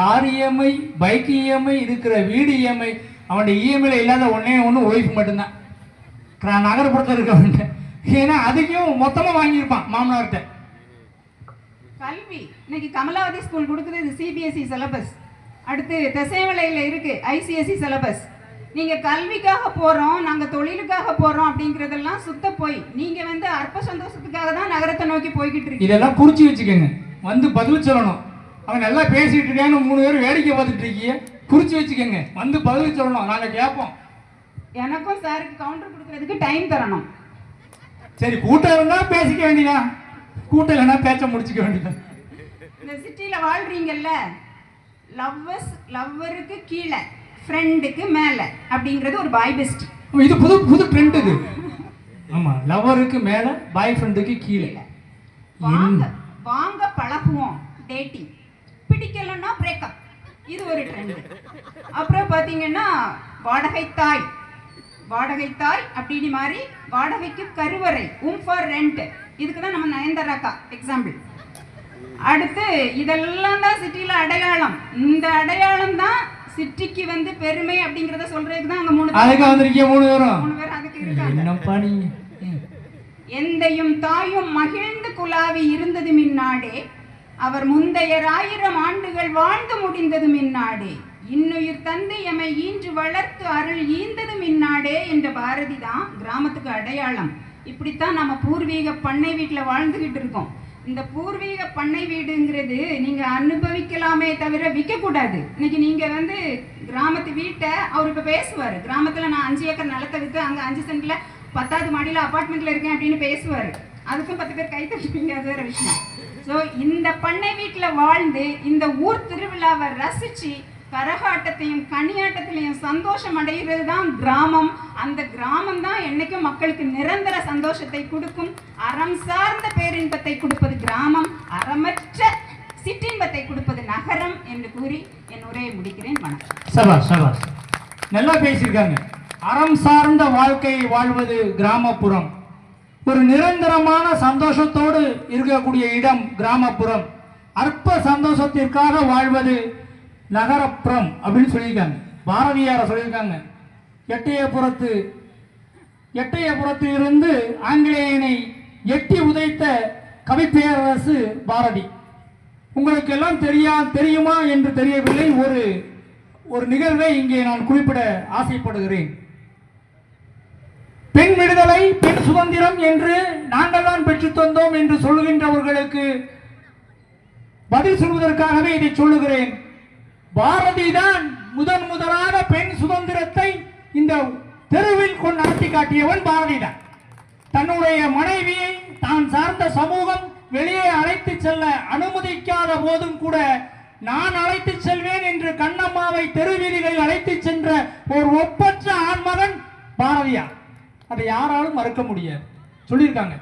Car EMI, bike EMI, இருக்கிற வீடு EMI, அவனுடைய இஎம்ஐல இல்லாத ஒன்று ஒய்ஃப் மட்டும்தான் நகரப்புறத்தில் இருக்க. ஏன்னா அதுக்கும் மொத்தமாக வாங்கியிருப்பான் மாமனார்கிட்ட. கல்வி இன்னைக்கு கமலாவதி ஸ்கூல் கொடுக்குது, இது சிபிஎஸ்இ சிலபஸ். அடுத்து திசைமலையில் இருக்கு ஐசிஎஸ்இ சிலபஸ். நீங்க கல்விக்காக போறோம், நாங்க தொழிலுக்காக போறோம் அப்படிங்கறதெல்லாம் சுத்த போய். நீங்க அற்ப சந்தோஷத்துக்காக தான் நகரத்தை நோக்கி போய்கிட்டு இருக்கு. இதெல்லாம் குறிச்சு வச்சுக்கோங்க, பதில் சொல்லணும். அவன் நல்லா பேசிட்டு இருக்கான்னு 3 பேர் வேடிக்கை பார்த்துட்டு இருக்கீங்க, குறிச்சு வச்சுக்கோங்க, பதில் சொல்லணும், நாங்க கேட்போம். எனக்கும் சாருக்கு கவுண்டர் கொடுக்கறதுக்கு டைம் தரணும். சரி, கூட்டம் இருந்தா பேசிக்க வேண்டியதா, கூட்டம் இல்லைன்னா பேச்ச முடிச்சுக்க வேண்டியதான். இந்த சிட்டியில வாழ்றீங்கல்ல, லவ்வருக்கு கீழே ஃப்ரெண்டுக்கு மேல அப்படிங்கிறது ஒரு பாய் பெஸ்ட். இது புது ட்ரெண்ட் இது. ஆமா, லவ்வருக்கு மேல பாய் ஃப்ரெண்டுக்கு கீழே. வாங்க பழகுவோம், டேட்டிங். பிடிக்கலன்னா பிரேக்கப், இது ஒரு ட்ரெண்ட். அப்புறம் பாத்தீங்கன்னா வாடகை தாய் அப்படின்னு மாதிரி, வாடகைக்கு கருவறை, ஃபார் ரெண்ட். இதுக்கு தான் நம்ம நயன்தாராக்கா எக்ஸாம்பிள். அடுத்து இதெல்லாம் தான் சிட்டியில அடையாளம். இந்த அடையாளம் தான் சிட்டிக்கு பெருமை அப்படிங்கறத சொல்றதுக்கு தான் அங்க 3 பேர் அதுக்கு இருக்காங்க. எந்தையும் தாயும் மகிழ்ந்து குலாவி இருந்தது மின்னாடே, அவர் முந்தையர் 1000 ஆண்டுகள் வாழ்ந்து முடிந்தது மின்னாடே, இன்னுயிர் தந்தை எமை ஈன்று வளர்த்து அருள் ஈந்தது மின்னாடே என்ற பாரதி தான் கிராமத்துக்கு அடையாளம். இப்படித்தான் நம்ம பூர்வீக பண்ணை வீட்டில் வாழ்ந்துகிட்டு இருக்கோம். இந்த பூர்வீக பண்ணை வீடுங்கிறது நீங்க அனுபவிக்கலாமே தவிர விற்க கூடாது. இன்னைக்கு நீங்க கிராமத்து வீட்டை அவர் இப்ப பேசுவாரு, கிராமத்துல நான் 5 ஏக்கர் நிலத்தை வித்து அங்க 5 சென்ட்ல 10வது மாடியில அபார்ட்மெண்ட்ல இருக்கேன் அப்படின்னு பேசுவாரு. அதுக்கும் 10 பேர் கை தட்டுவீங்க, அது வேற விஷயம். ஸோ இந்த பண்ணை வீட்டுல வாழ்ந்து இந்த ஊர் திருவிழாவை ரசிச்சு கரகாட்டத்தையும் கனியாட்டத்திலையும் சந்தோஷம் அடைகிறது தான் கிராமம். அந்த கிராமம் தான் என்னைக்கும் மக்களுக்கு நிரந்தர சந்தோஷத்தை கொடுக்கும். அறம் சார்ந்த பேரின்பத்தை கொடுப்பது கிராமம், அறமற்ற சிற்றின்பத்தை கொடுப்பது நகரம் என்று கூறி என் உரையை முடிக்கிறேன். வணக்கம். சபாஷ் சபாஷ், நல்லா பேசியிருக்காங்க. அறம் சார்ந்த வாழ்க்கையை வாழ்வது கிராமப்புறம், ஒரு நிரந்தரமான சந்தோஷத்தோடு இருக்கக்கூடிய இடம் கிராமப்புறம், அற்ப சந்தோஷத்திற்காக வாழ்வது நகரப்புறம் அப்படின்னு சொல்லியிருக்காங்க. பாரதியார சொல்லியிருக்காங்க, எட்டயபுரத்தில் இருந்து ஆங்கிலேயனை எட்டி உதைத்த கவிப்பேரரசு பாரதி. உங்களுக்கு எல்லாம் தெரியுமா என்று தெரியவில்லை. ஒரு நிகழ்வை இங்கே நான் குறிப்பிட ஆசைப்படுகிறேன். பெண் விடுதலை, பெண் சுதந்திரம் என்று நாங்கள் தான் பெற்றுத் தந்தோம் என்று சொல்லுகின்றவர்களுக்கு பதில் சொல்வதற்காகவே இதை சொல்லுகிறேன். பாரதி தான் முதலாக பெண் சுதந்திரத்தை இந்த தெருவில் கொண்டு நடத்தி காட்டியவன் பாரதி தான். தன்னுடைய மனைவியை தான் சார்ந்த சமூகம் வெளியே அழைத்து செல்ல அனுமதிக்காத போதும் கூட நான் அழைத்து செல்வேன் என்று கண்ணம்மாவை தெருவீதிகளில் அழைத்து சென்ற ஒரு ஒப்பற்ற ஆண்மகன் பாரதியார். அதை யாராலும் மறுக்க முடியாது. சொல்லியிருக்காங்க.